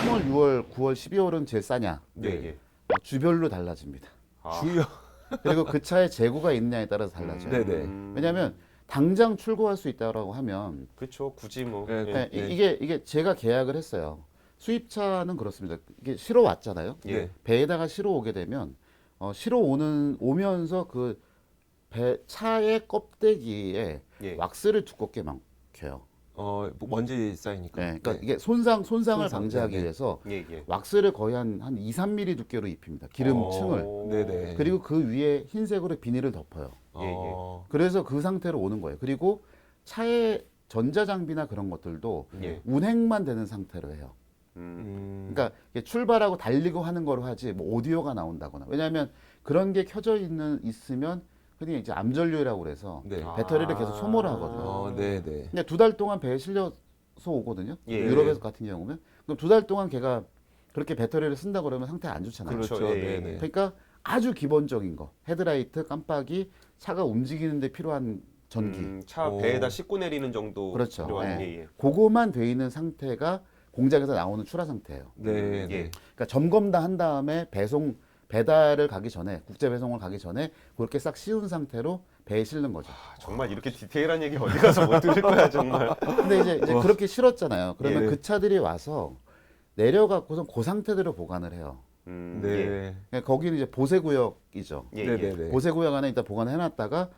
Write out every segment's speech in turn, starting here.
3월, 6월, 9월, 12월은 제일 싸냐? 예, 예. 주별로 달라집니다. 아, 주요. 그리고 그 차에 재고가 있느냐에 따라서 달라져요. 네네. 왜냐하면 당장 출고할 수 있다고 하면 그렇죠. 굳이 뭐. 네, 예. 네, 이게 제가 계약을 했어요. 수입차는 그렇습니다. 이게 실어 왔잖아요. 예. 배에다가 실어 오게 되면 실어 오면서 그 배 차의 껍데기에 예. 왁스를 두껍게 막혀요. 먼지 쌓이니까. 네, 그러니까 이게 손상을 손상, 방지하기 네네. 위해서 예, 예. 왁스를 거의 한 2, 3mm 두께로 입힙니다. 기름층을. 네네. 그리고 그 위에 흰색으로 비닐을 덮어요. 그래서 그 상태로 오는 거예요. 그리고 차의 전자장비나 그런 것들도 예. 운행만 되는 상태로 해요. 그러니까 이게 출발하고 달리고 하는 거로 하지 뭐 오디오가 나온다거나. 왜냐하면 그런 게 켜져 있으면 흔히 이제 암전류라고 그래서 네. 배터리를 계속 소모를 하거든요. 네네. 근데 2달 동안 배에 실려서 오거든요. 예. 유럽에서 같은 경우면 그럼 2달 동안 걔가 그렇게 배터리를 쓴다 그러면 상태가 안 좋잖아요. 그렇죠. 예, 예. 네네. 그러니까 아주 기본적인 거 헤드라이트, 깜빡이, 차가 움직이는데 필요한 전기, 차 오. 배에다 싣고 내리는 정도 그렇죠. 필요한 예. 예, 예. 그거만 돼 있는 상태가 공장에서 나오는 출하 상태예요. 네네. 예. 그러니까 점검 다 한 다음에 배달을 가기 전에 국제 배송을 가기 전에 그렇게 싹 씌운 상태로 배에 실는 거죠. 아, 정말 이렇게 디테일한 얘기 어디 가서 못 들을 거야 정말. 근데 이제 그렇게 실었잖아요. 그러면 예. 그 차들이 와서 내려갖고선 그 상태대로 보관을 해요. 네. 예. 그러니까 거기는 이제 보세구역이죠. 예, 예. 네네네. 보세구역 안에 일단 보관해놨다가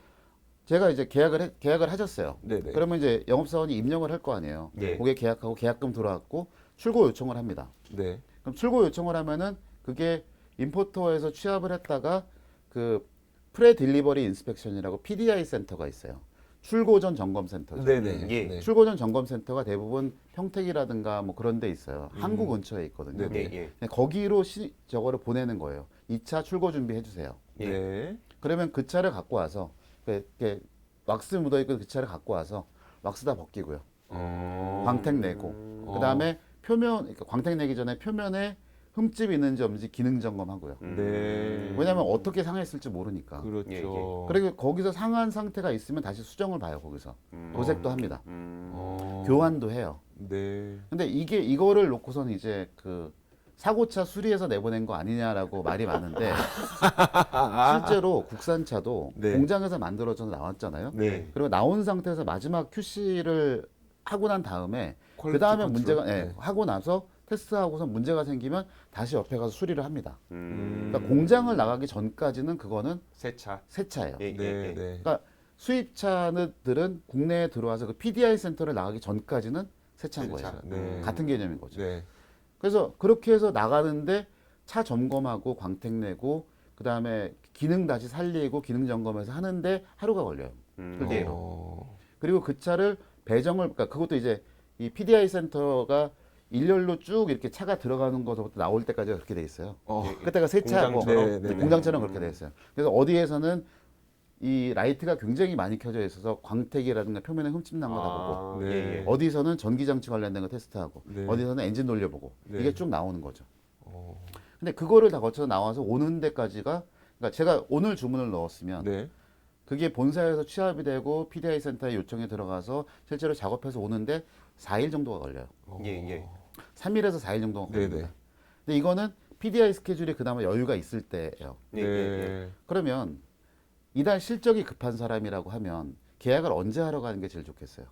제가 이제 계약을 하셨어요. 네네. 그러면 이제 영업사원이 입력을 할 거 아니에요. 예. 고객 계약하고 계약금 들어왔고 출고 요청을 합니다. 네. 그럼 출고 요청을 하면은 그게 임포터에서 취합을 했다가 그 프레 딜리버리 인스펙션이라고 PDI 센터가 있어요. 출고 전 점검 센터죠. 네네. 예. 네. 출고 전 점검 센터가 대부분 평택이라든가 뭐 그런 데 있어요. 항구 근처에 있거든요. 네네. 예, 예. 그냥 거기로 저거를 보내는 거예요. 2차 출고 준비해 주세요. 예. 네. 그러면 그 차를 갖고 와서 이렇게 왁스 묻어 있고 그 차를 갖고 와서 왁스 다 벗기고요. 광택 내고 그다음에 표면 그러니까 광택 내기 전에 표면에 흠집이 있는지 없는지 기능 점검하고요. 네. 왜냐하면 어떻게 상했을지 모르니까. 그렇죠. 예, 예. 그리고 거기서 상한 상태가 있으면 다시 수정을 봐요. 거기서 도색도 합니다. 어. 교환도 해요. 네. 근데 이거를 놓고서는 이제 그 사고차 수리해서 내보낸 거 아니냐라고 말이 많은데 실제로 국산차도 네. 공장에서 만들어져 나왔잖아요. 네. 그리고 나온 상태에서 마지막 QC를 하고 난 다음에 그 퀄리티 다음에 컨트롤. 문제가 네. 하고 나서 테스트하고서 문제가 생기면 다시 옆에 가서 수리를 합니다. 음. 그러니까 공장을 나가기 전까지는 그거는 새 차. 새 차예요. 예, 예, 네. 예. 네. 그러니까 수입차들은 국내에 들어와서 그 PDI 센터를 나가기 전까지는 새 차인 새 거예요. 차. 네. 같은 개념인 거죠. 네. 그래서 그렇게 해서 나가는데 차 점검하고 광택 내고 그다음에 기능 다시 살리고 기능 점검해서 하는데 하루가 걸려요. 그대로. 그리고 그 차를 배정을 그러니까 그것도 이제 이 PDI 센터가 일렬로 쭉 이렇게 차가 들어가는 것부터 나올 때까지 그렇게 돼 있어요. 그때가 새 차고 공장처럼? 네, 네, 네. 공장처럼 그렇게 돼 있어요. 그래서 어디에서는 이 라이트가 굉장히 많이 켜져 있어서 광택이라든가 표면에 흠집 난 거 다 보고 아, 네. 예, 예. 어디서는 전기 장치 관련된 거 테스트하고 네. 어디서는 엔진 돌려보고 네. 이게 쭉 나오는 거죠. 근데 그거를 다 거쳐서 나와서 오는 데까지가 그러니까 제가 오늘 주문을 넣었으면 네. 그게 본사에서 취합이 되고 PDI 센터에 요청이 들어가서 실제로 작업해서 오는데 4일 정도가 걸려요. 예, 예. 3일에서 4일 정도가 네네. 걸립니다. 근데 이거는 PDI 스케줄이 그나마 여유가 있을 때예요. 예, 예, 예. 그러면 이달 실적이 급한 사람이라고 하면 계약을 언제 하러 가는 게 제일 좋겠어요?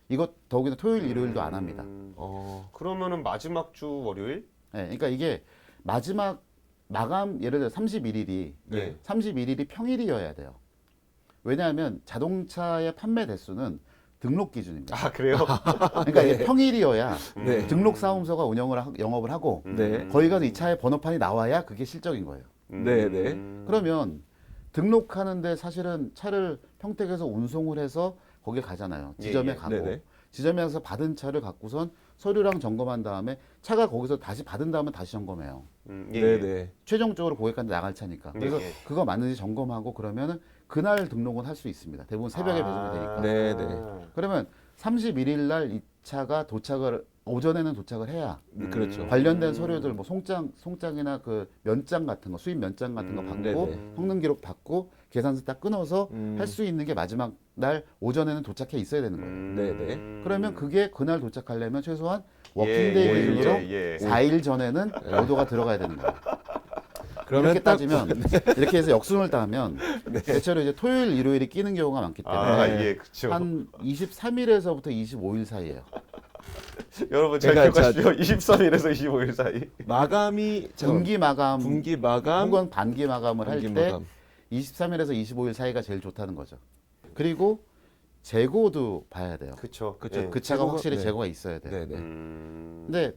이것 더욱이나 토요일, 일요일도 안 합니다. 그러면은 마지막 주 월요일? 네, 그러니까 이게 마지막 마감 예를 들어 31일이 네. 31일이 평일이어야 돼요. 왜냐하면 자동차의 판매 대수는 등록 기준입니다. 아 그래요? 그러니까 이게 평일이어야 네. 등록 사무소가 영업을 하고 네. 거기 가서 이 차의 번호판이 나와야 그게 실적인 거예요. 네, 네. 그러면 등록하는데 사실은 차를 평택에서 운송을 해서 거기 가잖아요. 지점에 예, 예. 가고 네네. 지점에서 받은 차를 갖고선 서류랑 점검한 다음에 차가 거기서 다시 받은 다음에 다시 점검해요. 예, 네, 예. 네. 최종적으로 고객한테 나갈 차니까. 그래서 예, 예. 그거 맞는지 점검하고 그러면은 그날 등록은 할 수 있습니다. 대부분 새벽에 배송이 되니까. 네, 네. 그러면 31일 날 이 차가 오전에는 도착을 해야 그렇죠. 관련된 서류들 뭐 송장이나 그 면장 같은 거 수입 면장 같은 거 받고 네네. 성능 기록 받고 계산서 딱 끊어서 할 수 있는 게 마지막 날 오전에는 도착해 있어야 되는 거예요. 네네. 그러면 그게 그날 도착하려면 최소한 워킹데이 예, 기준으로 예, 예. 4일 전에는 오도가 들어가야 되는 거예요. 그러면 이렇게 딱 따지면 이렇게 해서 역순을 따면 대체로 이제 토요일, 일요일이 끼는 경우가 많기 때문에 아, 예, 그렇죠. 한 23일에서부터 25일 사이예요. 여러분 잘 그러니까 기억하십시오. 23일에서 25일 사이. 마감이 분기 마감 분기 마감 혹은 반기 마감을 할 분기 때 마감. 23일에서 25일 사이가 제일 좋다는 거죠. 그리고 재고도 봐야 돼요. 그렇죠. 그쵸. 그 차가 재고가- 확실히 네. 재고가 있어야 돼요. 네네. 근데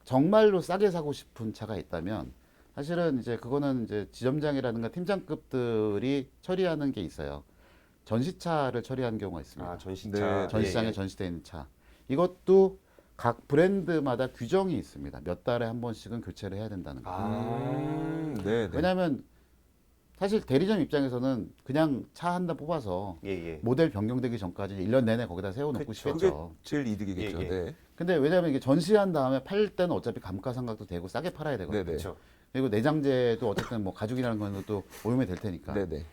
정말로 싸게 사고 싶은 차가 있다면 사실은 이제 그거는 이제 지점장이라든가 팀장급들이 처리하는 게 있어요. 전시차를 처리하는 경우가 있습니다. 아, 전시차. 네, 전시장에 예, 예. 전시되어 있는 차. 이것도 각 브랜드마다 규정이 있습니다. 몇 달에 한 번씩은 교체를 해야 된다는 거. 네네. 왜냐하면 사실 대리점 입장에서는 그냥 차 한 대 뽑아서 예, 예. 모델 변경되기 전까지 1년 내내 거기다 세워놓고 그쵸. 싶겠죠. 제일 이득이겠죠. 예, 예. 네. 근데 왜냐하면 이게 전시한 다음에 팔 때는 어차피 감가상각도 되고 싸게 팔아야 되거든요. 네네. 그렇죠. 그리고 내장재도 어쨌든 뭐 가죽이라는 거는 또 오염이 될 테니까 네네.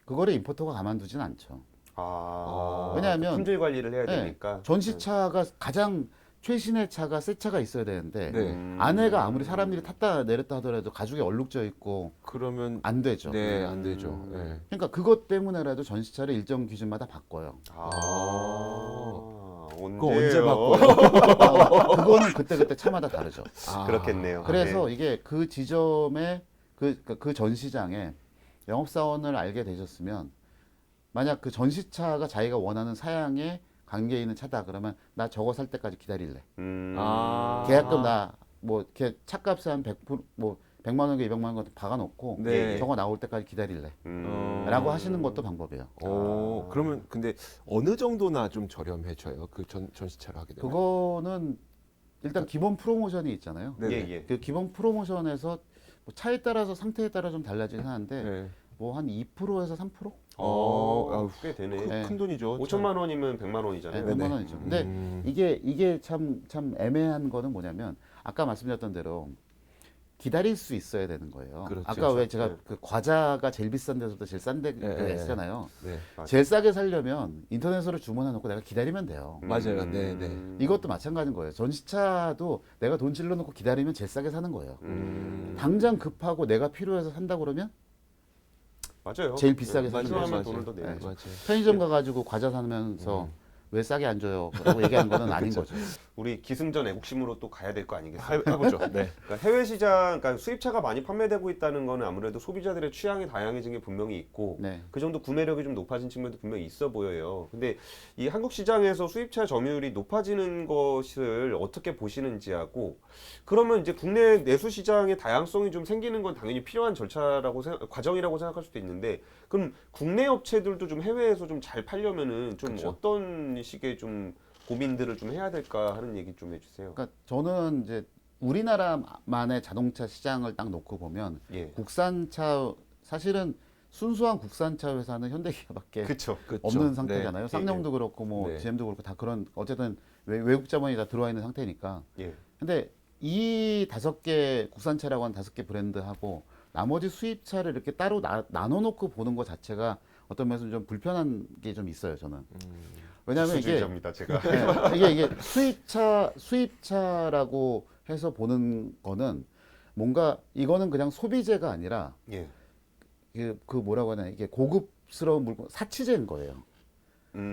그거를 임포터가 가만두진 않죠. 아, 왜냐하면 품질 관리를 해야 네, 되니까. 전시차가 가장 최신의 차가 새 차가 있어야 되는데 네. 안에가 아무리 사람들이 탔다 내렸다 하더라도 가죽에 얼룩져 있고 그러면 안 되죠. 네, 안 되죠. 네. 그러니까 그것 때문에라도 전시차를 일정 기준마다 바꿔요. 언제요? 그거 언제 바꿔요? 그거는 그때 차마다 다르죠. 아, 그렇겠네요. 그래서 네. 이게 그 지점에 그 전시장에 영업사원을 알게 되셨으면 만약 그 전시차가 자기가 원하는 사양에 관계 있는 차다 그러면 나 저거 살 때까지 기다릴래. 아. 계약금 나 뭐 이렇게 차값에 한 100%, 뭐 100만 원과 200만 원 박아놓고 네. 저거 나올 때까지 기다릴래. 음. 라고 하시는 것도 방법이에요. 오, 그러면 근데 어느 정도나 좀 저렴해져요? 그 전시차를 하게 되면? 그거는 일단 기본 프로모션이 있잖아요. 네네. 예, 예. 그 기본 프로모션에서 뭐 차에 따라서 상태에 따라 좀 달라지긴 하는데 네. 뭐 한 2%에서 3%? 아우, 꽤 되네. 네. 큰 돈이죠. 5천만 원이면 100만 원이잖아요. 네, 네네. 100만 원이죠. 근데 음. 이게 참 애매한 거는 뭐냐면 아까 말씀드렸던 대로 기다릴 수 있어야 되는 거예요. 그렇죠. 아까 왜 제가 네. 그 과자가 제일 비싼 데서부터 제일 싼 데 네, 네. 했잖아요. 네. 제일 싸게 살려면 인터넷으로 주문해 놓고 내가 기다리면 돼요. 맞아요. 네, 네. 이것도 마찬가지인 거예요. 전시차도 내가 돈 찔러 놓고 기다리면 제일 싸게 사는 거예요. 당장 급하고 내가 필요해서 산다 그러면 맞아요. 제일 비싸게 네, 사는 필요하면 맞아요. 돈을 더 네. 내야죠. 맞아요. 편의점 가가지고 과자 사면서 왜 싸게 안 줘요? 라고 얘기하는 거는 아닌 거죠. 우리 기승전 애국심으로 또 가야 될 거 아니겠어요? 해보죠. 네. 그러니까 해외 시장, 그러니까 수입차가 많이 판매되고 있다는 거는 아무래도 소비자들의 취향이 다양해진 게 분명히 있고 네. 그 정도 구매력이 좀 높아진 측면도 분명히 있어 보여요. 근데 이 한국 시장에서 수입차 점유율이 높아지는 것을 어떻게 보시는지하고 그러면 이제 국내 내수 시장의 다양성이 좀 생기는 건 당연히 필요한 절차라고 과정이라고 생각할 수도 있는데 그럼 국내 업체들도 좀 해외에서 좀 잘 팔려면은 좀 그쵸. 어떤 식의 좀 고민들을 좀 해야 될까 하는 얘기 좀 해주세요. 그러니까 저는 이제 우리나라만의 자동차 시장을 딱 놓고 보면 예. 국산차 사실은 순수한 국산차 회사는 현대기아밖에 그쵸. 그렇죠. 없는 상태잖아요. 네. 쌍용도 그렇고 뭐 네. GM도 그렇고 다 그런 어쨌든 외국 자본이 다 들어와 있는 상태니까. 예. 근데 이 5개 국산차라고 하는 5개 브랜드하고 나머지 수입차를 이렇게 따로 나눠놓고 보는 것 자체가 어떤 면에서 좀 불편한 게 좀 있어요. 저는. 왜냐하면 이게 수주의자입니다, 제가. 네, 이게 수입차라고 해서 보는 거는 뭔가 이거는 그냥 소비재가 아니라 예. 그 뭐라고 하나 이게 고급스러운 물건 사치재인 거예요.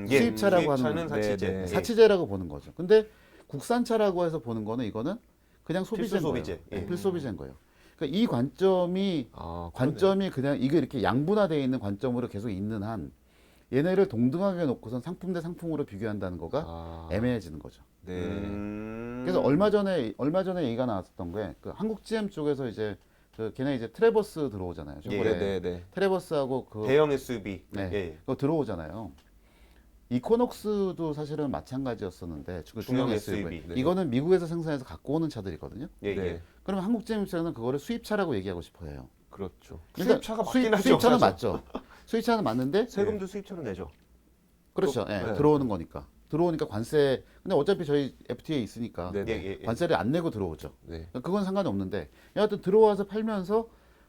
예. 수입차라고 하는 수입차는 사치재. 네, 네. 예. 사치재라고 보는 거죠. 근데 국산차라고 해서 보는 거는 이거는 그냥 소비재인 필수 거예요. 소비재. 예. 필수 소비재인 거예요. 그러니까 이 관점이 아, 관점이 그냥 이게 이렇게 양분화되어 있는 관점으로 계속 있는 한 얘네를 동등하게 놓고선 상품 대 상품으로 비교한다는 거가 아, 애매해지는 거죠. 네. 그래서 얼마 전에 얘기가 나왔었던 게 그 한국 GM 쪽에서 이제 그 걔네 이제 트래버스 들어오잖아요. 예, 저번에 네, 네. 트래버스하고 그 대형 SUV. 네. 예. 그거 들어오잖아요. 이코녹스도 사실은 마찬가지였었는데 그 중형 SUV. 네. 이거는 미국에서 생산해서 갖고 오는 차들이거든요. 예. 네. 예. 그러면 한국 GM 입장에서는 그거를 수입차라고 얘기하고 싶어요. 그렇죠. 수입차가 맞긴 하죠, 수입차는 사실. 맞죠. 수입차는 맞는데 세금도 수입차로 내죠. 그렇죠. 또, 예, 네. 들어오는 거니까. 들어오니까 관세. 근데 어차피 저희 FTA 있으니까 네, 예, 네. 예, 예. 관세를 안 내고 들어오죠. 네. 그건 상관이 없는데 여하튼 들어와서 팔면서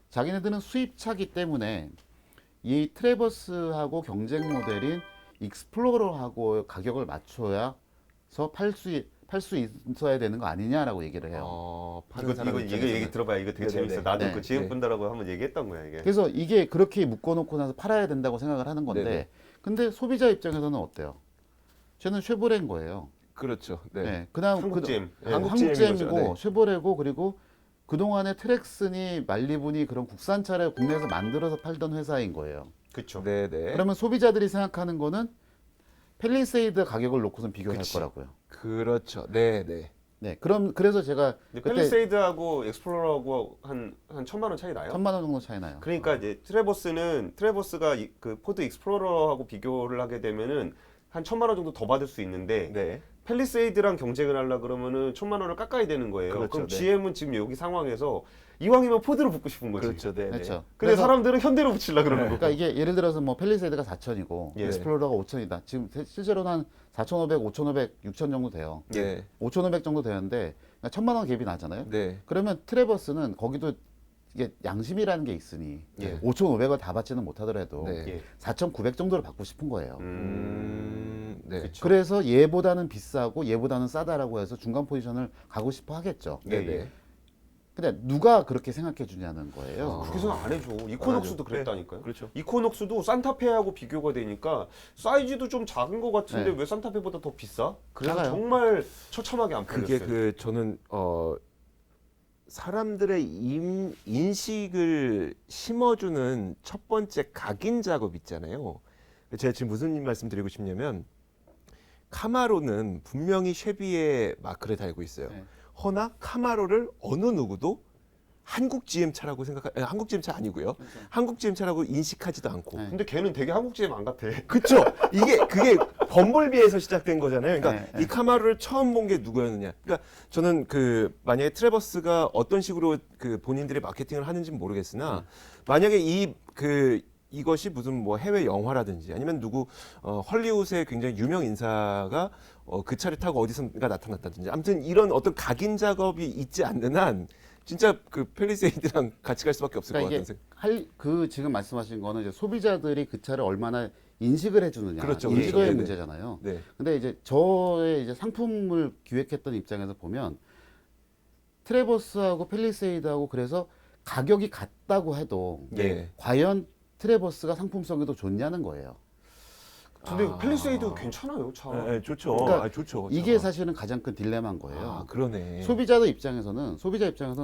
자기네들은 수입차기 때문에 이 트래버스하고 경쟁 모델인 익스플로러하고 가격을 맞춰야서 팔 수 있어야 되는 거 아니냐라고 얘기를 해요. 파는 사람 이거 입장에서는. 얘기 들어봐야 이거 되게 네네네. 재밌어. 나도 네. 그 지은분들하고 한번 얘기했던 거야 이게. 그래서 이게 그렇게 묶어놓고 나서 팔아야 된다고 생각을 하는 건데, 네네. 근데 소비자 입장에서는 어때요? 쟤는 쉐보레인 거예요. 그렇죠. 네. 네. 그다음 한국 GM. 네, 한국 한국 GM 이거죠. GM이고 네. 쉐보레고 그리고 그동안에 트랙슨이 말리분이 그런 국산차를 국내에서 만들어서 팔던 회사인 거예요. 그렇죠. 네네. 그러면 소비자들이 생각하는 거는 펠리세이드 가격을 놓고선 비교할 그치. 거라고요. 그렇죠. 네네. 네. 그래서 제가 근데 그때 펠리세이드하고 익스플로러하고 한 1,000만 원 차이 나요? 1,000만 원 정도 차이 나요. 그러니까 이제 트레버스가 그 포드 익스플로러하고 비교를 하게 되면은 한 1,000만 원 정도 더 받을 수 있는데 네. 펠리세이드랑 경쟁을 하려 그러면은 1,000만 원을 깎아야 되는 거예요. 그렇죠, 그럼 네. GM은 지금 여기 상황에서 이왕이면 포드로 붙고 싶은 거지. 그렇죠. 네. 그렇죠. 근데 사람들은 현대로 붙이려 그러는 거고. 그러니까 이게 예를 들어서 뭐 펠리세이드가 4,000이고 예. 익스플로러가 5,000이다. 지금 실제로는 한 4,500, 5,500, 6,000 정도 돼요. 네. 5,500 정도 되는데 그러니까 1,000만 원 갭이 나잖아요. 네. 그러면 트래버스는 거기도 이게 양심이라는 게 있으니 예. 5,500을 다 받지는 못하더라도 네. 예. 4,900 정도를 받고 싶은 거예요. 네. 그쵸. 그래서 얘보다는 비싸고 얘보다는 싸다라고 해서 중간 포지션을 가고 싶어 하겠죠. 예, 네네. 예. 근데 누가 그렇게 생각해 주냐는 거예요. 국회에서는 안 해줘. 이코녹스도 그랬다니까요. 그렇죠. 이코녹스도 산타페하고 비교가 되니까 사이즈도 좀 작은 것 같은데 네. 왜 산타페보다 더 비싸? 그래서 작아요. 정말 처참하게 안 그게 팔렸어요. 저는 사람들의 인식을 심어주는 첫 번째 각인 작업 있잖아요. 제가 지금 무슨 말씀드리고 싶냐면 카마로는 분명히 쉐비의 마크를 달고 있어요. 네. 허나 카마로를 어느 누구도 한국 GM 차라고 한국 GM 차 아니고요. 한국 GM 차라고 인식하지도 않고. 네. 근데 걔는 되게 한국 GM 안 같아. 그쵸? 그게 범블비에서 시작된 거잖아요. 그러니까 네, 네. 이 카마로를 처음 본 게 누구였느냐. 그러니까 저는 만약에 트래버스가 어떤 식으로 본인들의 마케팅을 하는지는 모르겠으나 만약에 이것이 무슨 뭐 해외 영화라든지 아니면 헐리우드의 굉장히 유명 인사가 그 차를 타고 어디선가 나타났다든지 아무튼 이런 어떤 각인 작업이 있지 않는 한 진짜 펠리세이드랑 같이 갈 수밖에 없을 것 그러니까 같은 이게 지금 말씀하신 거는 이제 소비자들이 그 차를 얼마나 인식을 해주느냐, 그렇죠, 인지도의 그렇죠. 네네. 문제잖아요. 네. 근데 이제 저의 이제 상품을 기획했던 입장에서 보면 트래버스하고 펠리세이드하고 그래서 가격이 같다고 해도 네. 과연 트래버스가 상품성이 더 좋냐는 거예요. 근데 펠리세이드 괜찮아요, 차. 네, 좋죠. 그러니까 좋죠. 이게 사실은 가장 큰 딜레마인 거예요. 그러네. 소비자 입장에서는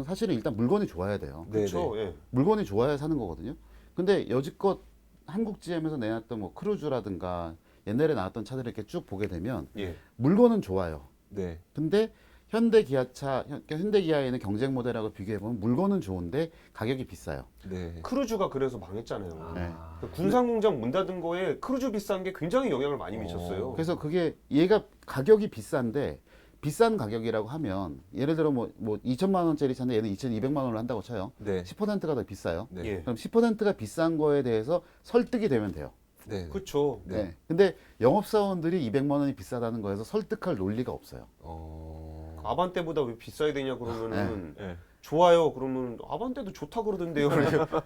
사실은 일단 물건이 좋아야 돼요. 네, 그렇죠. 예. 물건이 좋아야 사는 거거든요. 근데 여지껏 한국 GM에서 내놨던 뭐 크루즈라든가 옛날에 나왔던 차들을 이렇게 쭉 보게 되면 예. 물건은 좋아요. 네. 근데 현대기아에는 경쟁 모델하고 비교해 보면 물건은 좋은데 가격이 비싸요. 네. 크루즈가 그래서 망했잖아요. 네. 그 군산공장 문 닫은 거에 크루즈 비싼 게 굉장히 영향을 많이 미쳤어요. 그래서 그게 얘가 가격이 비싼데 비싼 가격이라고 하면 예를 들어 뭐 2천만 원짜리 차인데 얘는 2,200만 원을 한다고 쳐요. 네. 10%가 더 비싸요. 네. 예. 그럼 10%가 비싼 거에 대해서 설득이 되면 돼요. 네. 그렇죠. 네. 네. 근데 영업사원들이 200만 원이 비싸다는 거에서 설득할 논리가 없어요. 아반떼보다 왜 비싸야 되냐 그러면은 네. 좋아요. 그러면 아반떼도 좋다 그러던데요.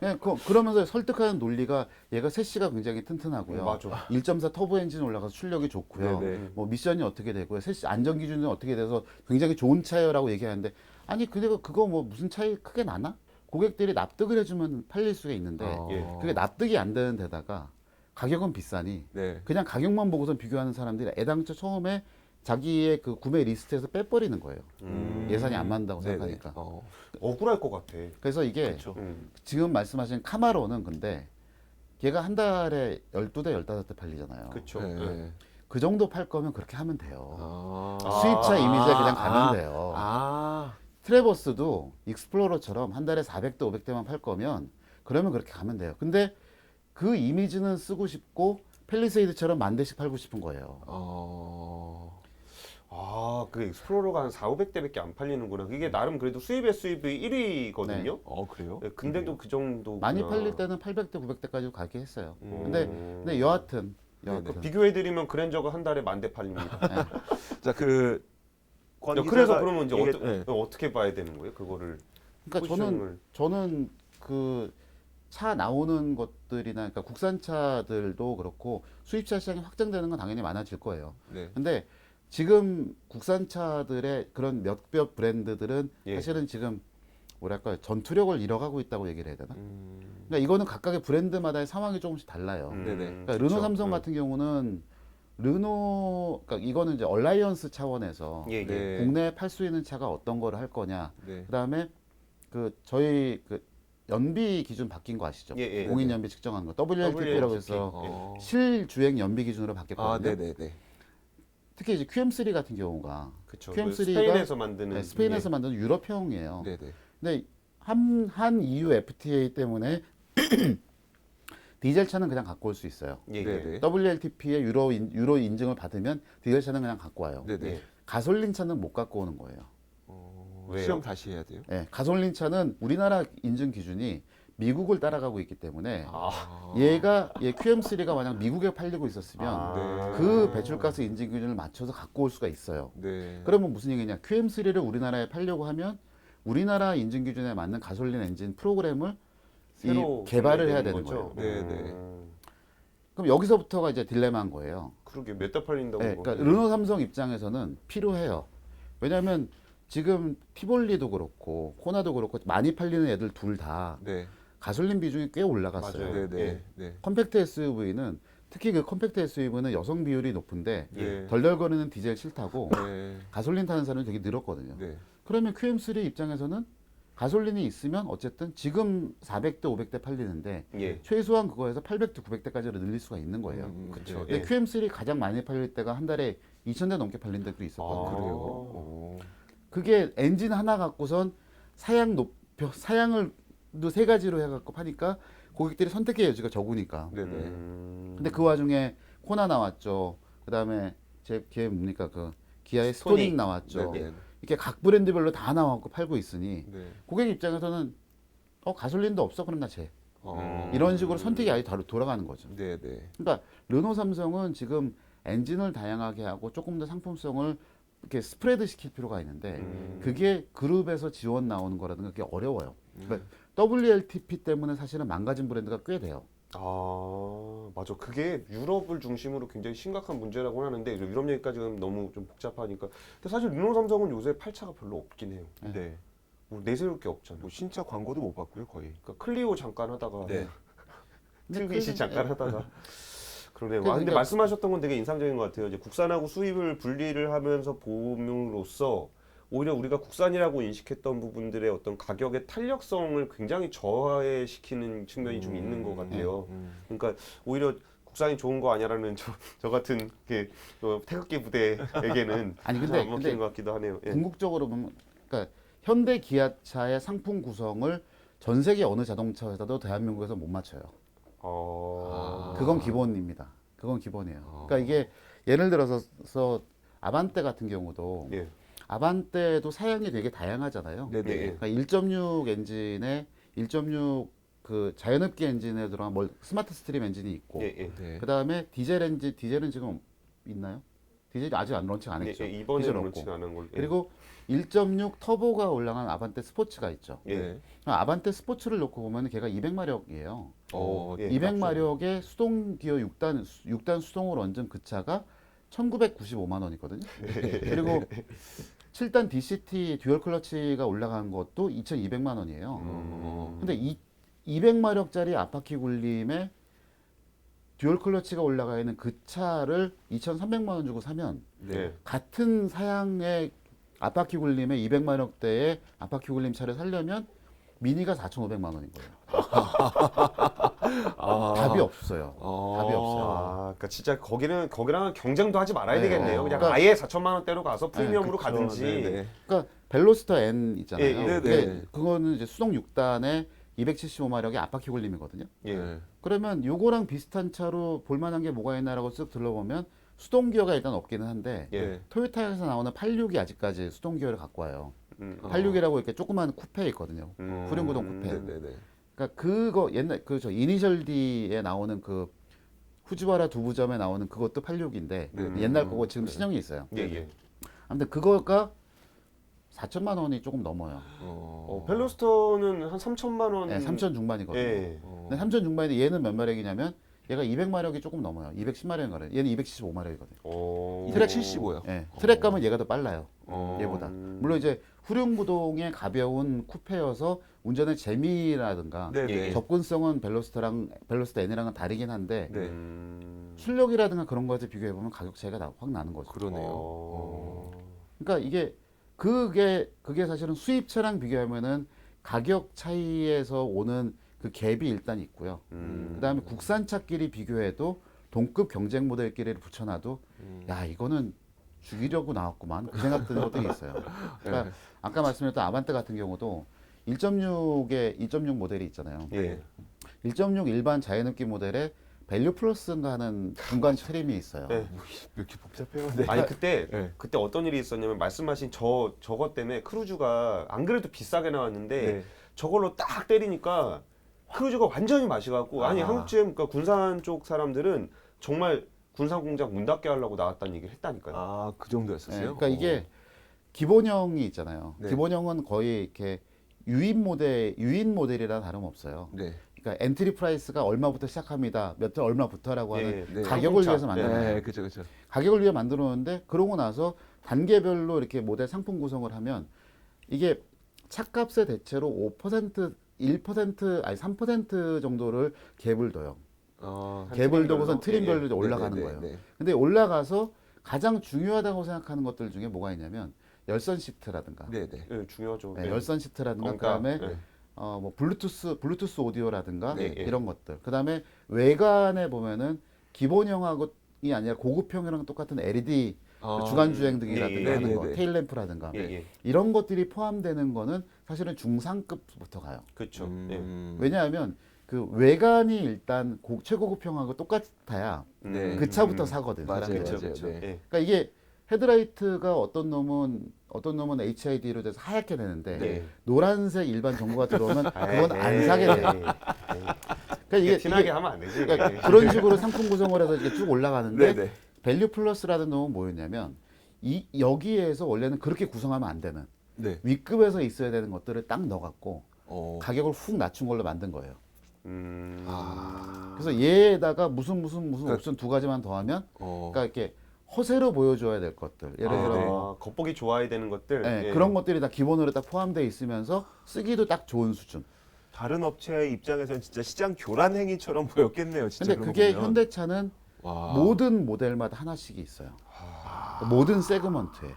네, 그러면서 설득하는 논리가 얘가 셋시가 굉장히 튼튼하고요. 맞아. 1.4 터보 엔진 올라가서 출력이 좋고요. 네네. 뭐 미션이 어떻게 되고요. 셋시 안전 기준이 어떻게 돼서 굉장히 좋은 차예요라고 얘기하는데 아니 그거 뭐 무슨 차이 크게 나나? 고객들이 납득을 해주면 팔릴 수가 있는데 예. 그게 납득이 안 되는 데다가 가격은 비싸니 네. 그냥 가격만 보고선 비교하는 사람들이 애당초 처음에 자기의 그 구매 리스트에서 빼버리는 거예요. 예산이 안 맞는다고 네네. 생각하니까. 억울할 것 같아. 그래서 이게 그렇죠. 지금 말씀하신 카마로는 근데 걔가 한 달에 12대 15대 팔리잖아요. 그렇죠. 네. 그 정도 팔 거면 그렇게 하면 돼요. 아. 수입차 이미지에 그냥 가면 돼요. 아. 트래버스도 익스플로러처럼 한 달에 400대 500대만 팔 거면 그러면 그렇게 가면 돼요. 근데 그 이미지는 쓰고 싶고 펠리세이드처럼 10,000대씩 팔고 싶은 거예요. 그 익스플로러가 한 4,500대밖에 안 팔리는구나. 그게 나름 그래도 수입 SUV 1위거든요. 그래요? 네, 근데도 그 정도. 많이 팔릴 때는 800대 900대까지 가게 했어요. 근데 네, 여하튼 비교해드리면 그랜저가 한 달에 10,000대 팔립니다. 자, 그래서 그러면 이제 네. 어떻게 봐야 되는 거예요? 그거를. 그러니까 저는 그 차 나오는 것들이나 그러니까 국산차들도 그렇고 수입차 시장이 확장되는 건 당연히 많아질 거예요. 네. 근데 지금 국산차들의 그런 몇몇 브랜드들은 예. 사실은 지금 뭐랄까 전투력을 잃어가고 있다고 얘기를 해야 되나? 그러니까 이거는 각각의 브랜드마다의 상황이 조금씩 달라요. 네네. 그러니까 그쵸. 르노 삼성 같은 경우는 르노 그러니까 이거는 이제 얼라이언스 차원에서 예, 예. 네. 국내에 팔 수 있는 차가 어떤 거를 할 거냐. 네. 그다음에 그 저희 그 연비 기준 바뀐 거 아시죠? 예, 예. 공인 연비 측정하는 거 WLTP라고 해서 어. 실주행 연비 기준으로 바뀌었거든요. 아, 네네네. 특히 이제 QM3 같은 경우가 그쵸. QM3가 스페인에서 만드는 네, 스페인에서 만든 유럽형이에요. 네네. 근데 한 EU FTA 때문에 디젤 차는 그냥 갖고 올 수 있어요. 예, 예. 네네. WLTP의 유로 인증을 받으면 디젤 차는 그냥 갖고 와요. 네네. 예. 가솔린 차는 못 갖고 오는 거예요. 왜요? 시험 다시 해야 돼요? 네, 가솔린 차는 우리나라 인증 기준이 미국을 따라가고 있기 때문에 아. 얘 QM3가 만약 미국에 팔리고 있었으면 아. 그 배출가스 인증 기준을 맞춰서 갖고 올 수가 있어요. 네. 그러면 무슨 얘기냐? QM3를 우리나라에 팔려고 하면 우리나라 인증 기준에 맞는 가솔린 엔진 프로그램을 새로 개발을 해야 개발되는 되는 거죠? 거예요. 네, 그럼 여기서부터가 이제 딜레마인 거예요. 그러게 몇 달 팔린다고. 네, 그거. 그러니까 르노 삼성 입장에서는 필요해요. 왜냐하면 지금 티볼리도 그렇고 코나도 그렇고 많이 팔리는 애들 둘 다 네. 가솔린 비중이 꽤 올라갔어요. 맞아요. 네네. 예. 네. 컴팩트 SUV는 특히 그 컴팩트 SUV는 여성 비율이 높은데 네. 덜덜거리는 디젤 싫다고 네. 가솔린 타는 사람이 되게 늘었거든요. 네. 그러면 QM3 입장에서는 가솔린이 있으면 어쨌든 지금 400대 500대 팔리는데 예. 최소한 그거에서 800대 900대까지로 늘릴 수가 있는 거예요. 그쵸. 근데 예. QM3 가장 많이 팔릴 때가 한 달에 2,000대 넘게 팔린 적도 있었거든요. 아, 그래요. 오. 오. 그게 엔진 하나 갖고선 사양을 또 세 가지로 해갖고 파니까 고객들이 선택의 여지가 적으니까. 네네. 근데 그 와중에 코나 나왔죠. 그다음에 걔 뭡니까 그 기아의 스토닉 나왔죠. 네네. 이렇게 각 브랜드별로 다 나와갖고 팔고 있으니 네. 고객 입장에서는 가솔린도 없어 그럼 나 쟤. 어. 이런 식으로 선택이 아예 다르 돌아가는 거죠. 네네. 그러니까 르노 삼성은 지금 엔진을 다양하게 하고 조금 더 상품성을 이렇게 스프레드 시킬 필요가 있는데 그게 그룹에서 지원 나오는 거라든가 그게 어려워요. 그러니까 WLTP 때문에 사실은 망가진 브랜드가 꽤 돼요. 아, 맞아. 그게 유럽을 중심으로 굉장히 심각한 문제라고 하는데 유럽 얘기까지 는 너무 좀 복잡하니까. 근데 사실 르노 삼성은 요새 팔차가 별로 없긴 해요. 네. 뭐 내세울 게 없잖아. 뭐 신차 광고도 못 봤고요, 거의. 그러니까 클리오 잠깐 하다가 네. 트윗이 잠깐 하다가 그러네요. 근데 아, 근데 그러니까- 말씀하셨던 건 되게 인상적인 것 같아요. 이제 국산하고 수입을 분리를 하면서 봄으로써 오히려 우리가 국산이라고 인식했던 부분들의 어떤 가격의 탄력성을 굉장히 저하시키는 측면이 좀 있는 것 같아요. 그러니까 오히려 국산이 좋은 거 아니야라는 저 같은 게 태극기 부대에게는 아니, 안 근데 먹히는 것 같기도 하네요. 예. 궁극적으로 보면 그러니까 현대 기아차의 상품 구성을 전 세계 어느 자동차 회사도 대한민국에서 못 맞춰요. 그건 기본입니다. 그건 기본이에요. 그러니까 이게 예를 들어서 아반떼 같은 경우도 예. 아반떼도 사양이 되게 다양하잖아요. 네네. 예. 그러니까 1.6 엔진에 1.6 그 자연흡기 엔진에 들어간 스마트 스트림 엔진이 있고 예, 예. 네. 그다음에 디젤은 지금 있나요? 디젤이 아직 런칭 안 했죠. 예, 이번에 디젤 런칭 없고. 안 한 걸로. 예. 그리고 1.6 터보가 올라간 아반떼 스포츠가 있죠. 예. 네. 아반떼 스포츠를 놓고 보면 걔가 200마력이에요. 예. 200마력의 수동 기어 6단 수동으로 얹은 그 차가 1,995만 원이거든요. 그리고 7단 DCT 듀얼 클러치가 올라간 것도 2,200만 원이에요. 근데 200마력짜리 앞바퀴 굴림에 듀얼 클러치가 올라가 있는 그 차를 2,300만 원 주고 사면 네. 같은 사양의 앞바퀴 굴림에 200마력대의 앞바퀴 굴림 차를 사려면 미니가 4,500만 원인 거예요. 답이 없어요. 답이 없어요. 아, 그러니까 진짜 거기랑 경쟁도 하지 말아야 네. 되겠네요. 그냥 그러니까- 아예 4천만 원대로 가서 프리미엄으로 그쵸. 가든지. 네네. 그러니까 벨로스터 N 있잖아요. 예, 예. 근데 네네. 그거는 이제 수동 6단에 275마력의 앞바퀴 굴림이거든요. 예. 네. 그러면 요거랑 비슷한 차로 볼만한 게 뭐가 있나라고 쓱 둘러보면 수동 기어가 일단 없기는 한데 예. 네. 토요타에서 나오는 86이 아직까지 수동 기어를 갖고 와요. 음. 86이라고 이렇게 조그만 쿠페 있거든요. 후륜구동 쿠페. 네네네. 그러니까 그거 옛날 그저 이니셜 D에 나오는 그 후지와라 두부점에 나오는 그것도 86인데 옛날 거고 지금 신형이 있어요. 예, 예. 아무튼 그거가 4천만 원이 조금 넘어요. 펠로스터는 한 3천만 원. 네, 3천 중반이거든요. 예. 근데 3천 중반인데 얘는 몇 마력이냐면 얘가 200마력이 조금 넘어요. 210마력인 거래. 얘는 275마력이거든요. 트랙 75요. 예. 트랙 가면 얘가 더 빨라요. 어. 얘보다. 물론 이제 후륜구동의 가벼운 쿠페여서 운전의 재미라든가 네, 네. 접근성은 벨로시티 N이랑은 다르긴 한데 네. 출력이라든가 그런 것에 비교해 보면 가격 차이가 확 나는 거죠. 그러네요. 그러니까 그게 사실은 수입차랑 비교하면은 가격 차이에서 오는 그 갭이 일단 있고요. 그다음에 국산차끼리 비교해도 동급 경쟁 모델끼리를 붙여놔도 야 이거는 죽이려고 나왔구만 그 생각 드는 것들이 있어요. 그러니까 아까 말씀드렸던 아반떼 같은 경우도 1.6 모델이 있잖아요. 예. 1.6 일반 자연흡기 모델에 밸류 플러스인가 하는 중간 트림이 있어요. 네. 왜 이렇게 복잡해요? 네. 아니 그때 네. 어떤 일이 있었냐면 말씀하신 저것 때문에 크루즈가 안 그래도 비싸게 나왔는데 네. 저걸로 딱 때리니까 크루즈가 완전히 맛이 갔고 아니 한국 GM 그러니까 군산 쪽 사람들은 정말 군산 공장 문 닫게 하려고 나왔다는 얘기를 했다니까요. 아, 그 정도였었어요? 네, 그러니까 이게 기본형이 있잖아요. 네. 기본형은 거의 이렇게 유인 모델이라 다름없어요. 네. 그러니까 엔트리 프라이스가 얼마부터 시작합니다. 몇 월 얼마부터라고 하는 예, 네. 가격을 상품차. 위해서 만드는 거예요. 네, 그죠, 그죠. 가격을 위해 만들었는데 그러고 나서 단계별로 이렇게 모델 상품 구성을 하면 이게 차값의 대체로 5%, 1% 아니 3% 정도를 갭을 둬요. 한 갭을 트림별로? 두고선 트림별로 예, 이제 올라가는 네, 네, 거예요. 네. 근데 올라가서 가장 중요하다고 생각하는 것들 중에 뭐가 있냐면 열선 시트라든가 네, 네. 예, 중요하죠. 네, 네. 열선 시트라든가 그러니까, 그다음에 네. 뭐 블루투스 오디오라든가 네, 예. 이런 것들. 그다음에 외관에 보면은 기본형하고이 아니라 고급형이랑 똑같은 LED 아, 주간 주행등이라든가 예, 예, 하는 네, 거, 네. 테일 램프라든가 예, 예. 이런 것들이 포함되는 거는 사실은 중상급부터 가요. 그렇죠. 왜냐하면 그 외관이 일단 최고급형하고 똑같아야 네. 그 차부터 사거든. 맞아요, 사람들이. 맞아요. 그렇죠. 네. 예. 그러니까 이게 헤드라이트가 어떤 놈은 HID로 돼서 하얗게 되는데 네. 노란색 일반 전구가 들어오면 그건 에이, 안 사게 돼요. 그러니까 이게 티나게 하면 안 되지. 그러니까 예. 그런 식으로 상품 구성을 해서 이렇게 쭉 올라가는데 네, 네. 밸류 플러스라는 놈은 뭐였냐면 여기에서 원래는 그렇게 구성하면 안 되는 네. 윗급에서 있어야 되는 것들을 딱 넣어갖고 어. 가격을 훅 낮춘 걸로 만든 거예요. 아. 그래서 얘에다가 무슨 그러니까- 옵션 두 가지만 더하면 어. 그러니까 이렇게 허세로 보여줘야 될 것들 예를 들어 네. 뭐 겉보기 좋아야 되는 것들. 예, 예. 그런 것들이 다 기본으로 딱 포함되어 있으면서 쓰기도 딱 좋은 수준. 다른 업체의 입장에서는 진짜 시장 교란 행위처럼 보였겠네요. 진짜. 근데 그런 거 그게 보면. 현대차는 와. 모든 모델마다 하나씩 있어요. 모든 세그먼트에.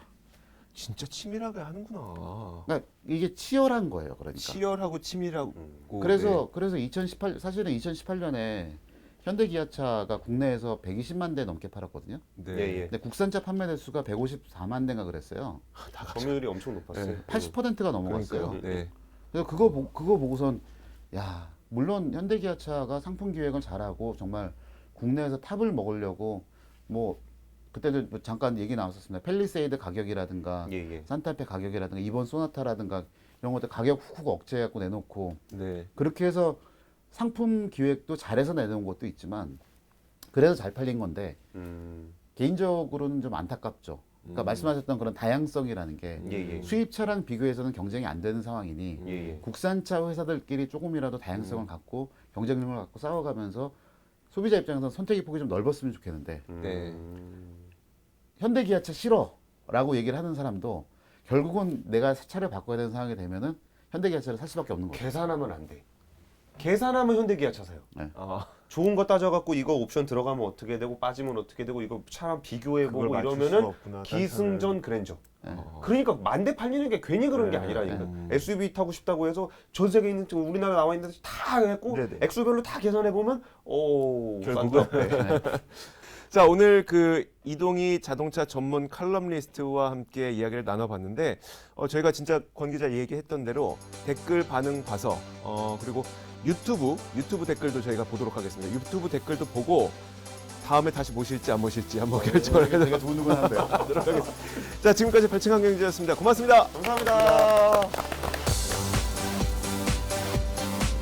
진짜 치밀하게 하는구나. 그러니까 이게 치열한 거예요. 그러니까. 치열하고 치밀하고. 그래서 2018 2018년에 현대 기아차가 국내에서 120만 대 넘게 팔았거든요. 네. 예, 예. 근데 국산차 판매 대수가 154만 대가 그랬어요. 점유율이 엄청 높았어요. 네. 80%가 넘어갔어요. 그러니까요. 네. 그래서 그거 보고선 야 물론 현대 기아차가 상품 기획을 잘하고 정말 국내에서 탑을 먹으려고 뭐 그때도 뭐 잠깐 얘기 나왔었습니다. 펠리세이드 가격이라든가 예, 예. 산타페 가격이라든가 이번 소나타라든가 이런 것들 가격 훅훅 억제해갖고 내놓고 네. 그렇게 해서 상품 기획도 잘해서 내놓은 것도 있지만 그래서 잘 팔린 건데 개인적으로는 좀 안타깝죠. 그러니까 말씀하셨던 그런 다양성이라는 게 예, 예. 수입차랑 비교해서는 경쟁이 안 되는 상황이니 예, 예. 국산차 회사들끼리 조금이라도 다양성을 갖고 경쟁력을 갖고 싸워가면서 소비자 입장에서는 선택의 폭이 좀 넓었으면 좋겠는데 네. 현대 기아차 싫어라고 얘기를 하는 사람도 결국은 내가 새 차를 바꿔야 되는 상황이 되면은 현대 기아차를 살 수밖에 없는 거예요. 계산하면 안 돼. 계산하면 현대기아차 사요. 아. 좋은 거 따져갖고 이거 옵션 들어가면 어떻게 되고 빠지면 어떻게 되고 이거 차랑 비교해보고 그걸 맞출 이러면은 수가 없구나, 기승전 그랜저. 네. 그러니까 만대 팔리는 게 괜히 그런 게 아니라니까. SUV 타고 싶다고 해서 전 세계에 있는 우리나라 나와 있는 데서 다 했고 네네. 액수별로 다 계산해보면 결국은 자, 오늘 그 이동희 자동차 전문 칼럼니스트와 함께 이야기를 나눠봤는데 저희가 진짜 권 기자 얘기했던 대로 댓글 반응 봐서 그리고 유튜브 댓글도 저희가 보도록 하겠습니다. 유튜브 댓글도 보고 다음에 다시 모실지 안 모실지 한번 결정을 해서 되게 두근두근한데요. 자, 지금까지 발칙한 경제였습니다. 고맙습니다. 감사합니다.